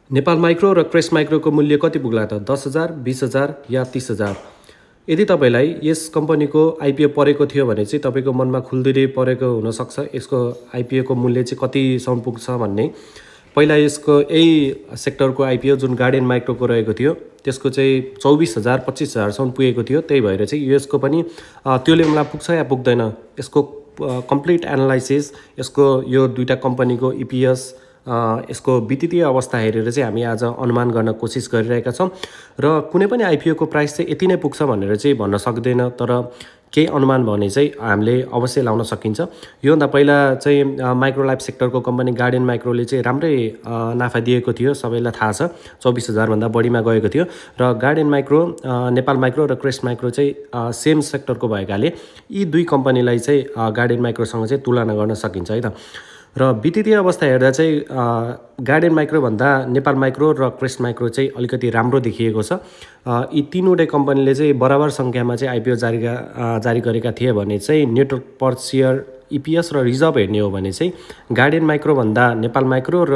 Nepal micro र crest माइक्रोको मूल्य कति पुग्ला त? 10,000, 20,000 या 30,000? यदि तपाईलाई यस कम्पनीको आइपिओ परेको थियो भने चाहिँ तपाईको मनमा खुल्दिरी परेको हुनसक्छ। यसको आइपिओको मूल्य चाहिँ कतिसम्म पुग्छ भन्ने। पहिला यसको यही सेक्टरको आइपिओ जुन गार्डियन माइक्रोको रहेको थियो त्यसको चाहिँ 24,000 25,000सम्म पुगेको थियो। त्यही भएर चाहिँ यसको पनि त्यो लेभलमा पुग्छ या पुग्दैन, यसको कम्प्लिट एनालाइसिस, यसको यो दुईटा कम्पनीको इपिएस, यसको वित्तीय अवस्था हेरेर चाहिँ हामी आज अनुमान गर्न कोसिस गरिरहेका छौँ। र कुनै पनि आइपिओको प्राइस चाहिँ यति नै पुग्छ भनेर चाहिँ भन्न सक्दैन, तर केही अनुमान भने चाहिँ हामीले अवश्य लाउन सकिन्छ। योभन्दा पहिला चाहिँ माइक्रोलाइफ सेक्टरको कम्पनी गार्डियन माइक्रोले चाहिँ राम्रै नाफा दिएको थियो, सबैलाई थाहा छ। 24,000 भन्दा बढीमा गएको थियो। र गार्डियन माइक्रो, नेपाल माइक्रो र क्रेस्ट माइक्रो चाहिँ सेम सेक्टरको भएकाले यी दुई कम्पनीलाई चाहिँ गार्डियन माइक्रोसँग चाहिँ तुलना गर्न सकिन्छ है त। र वित्तीय अवस्था हेर्दा चाहिँ गार्डियन माइक्रोभन्दा नेपाल माइक्रो र क्रेस्ट माइक्रो चाहिँ अलिकति राम्रो देखिएको छ। यी तीनवटै कम्पनीले चाहिँ बराबर सङ्ख्यामा चाहिँ आइपिओ जारी गरेका थिए भने चाहिँ नेटवर्क पर सेयर, इपिएस र रिजर्भ हेर्ने हो भने चाहिँ गार्डियन माइक्रोभन्दा नेपाल माइक्रो र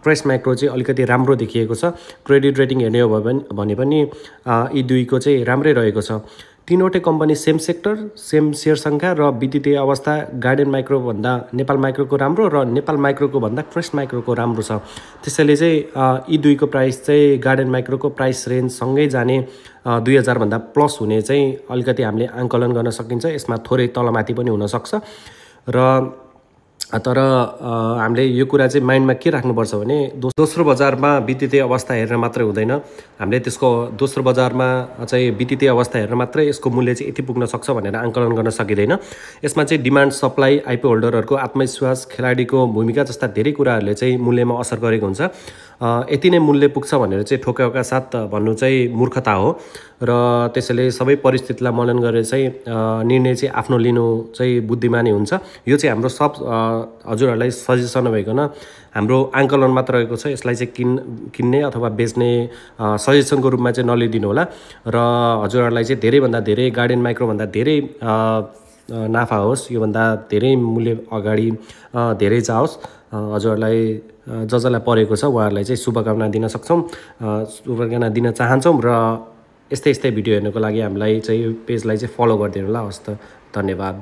क्रेस्ट माइक्रो चाहिँ अलिकति राम्रो देखिएको छ। क्रेडिट रेटिङ हेर्ने हो भने पनि यी दुईको चाहिँ राम्रै रहेको छ। तीनवटै company same sector, same share सङ्ख्या र वित्तीय अवस्था गार्डियन माइक्रोभन्दा नेपाल माइक्रोको राम्रो र नेपाल माइक्रोको भन्दा क्रेस्ट माइक्रोको राम्रो छ। त्यसैले चाहिँ यी दुईको प्राइस चाहिँ गार्डियन माइक्रोको प्राइस रेन्जसँगै जाने 2,000 भन्दा प्लस हुने चाहिँ अलिकति हामीले आङ्कलन गर्न सकिन्छ। यसमा थोरै तलमाथि पनि हुनसक्छ। तर हामीले यो कुरा चाहिँ माइन्डमा के राख्नुपर्छ भने दोस्रो बजारमा वित्तीय अवस्था हेरेर मात्रै हुँदैन। हामीले त्यसको दोस्रो बजारमा चाहिँ वित्तीय अवस्था हेरेर मात्रै यसको मूल्य चाहिँ यति पुग्न सक्छ भनेर आङ्कलन गर्न सकिँदैन। यसमा चाहिँ डिमान्ड, सप्लाई, आइपिओ होल्डरहरूको आत्मविश्वास, खेलाडीको भूमिका जस्ता धेरै कुराहरूले चाहिँ मूल्यमा असर गरेको हुन्छ। यति नै मूल्य पुग्छ भनेर चाहिँ ठोक्याउका साथ भन्नु चाहिँ मूर्खता हो। र त्यसैले सबै परिस्थितिलाई मनन गरेर चाहिँ निर्णय चाहिँ आफ्नो लिनु चाहिँ बुद्धिमानी हुन्छ। यो चाहिँ हाम्रो हजुरहरूलाई सजेसन नभइकन हाम्रो आङ्कलन मात्र रहेको छ। यसलाई चाहिँ किन्ने अथवा बेच्ने सजेसनको रूपमा चाहिँ नलिदिनु होला। र हजुरहरूलाई चाहिँ धेरैभन्दा धेरै गार्डियन माइक्रोभन्दा धेरै नाफा होस्, योभन्दा धेरै मूल्य अगाडि धेरै जाओस्। हजुरहरूलाई जसलाई परेको छ उहाँहरूलाई चाहिँ शुभकामना दिन सक्छौँ, शुभकामना दिन चाहन्छौँ। र यस्तै भिडियो हेर्नको लागि हामीलाई चाहिँ पेजलाई चाहिँ फलो गरिदिनु होला। हस् त, धन्यवाद।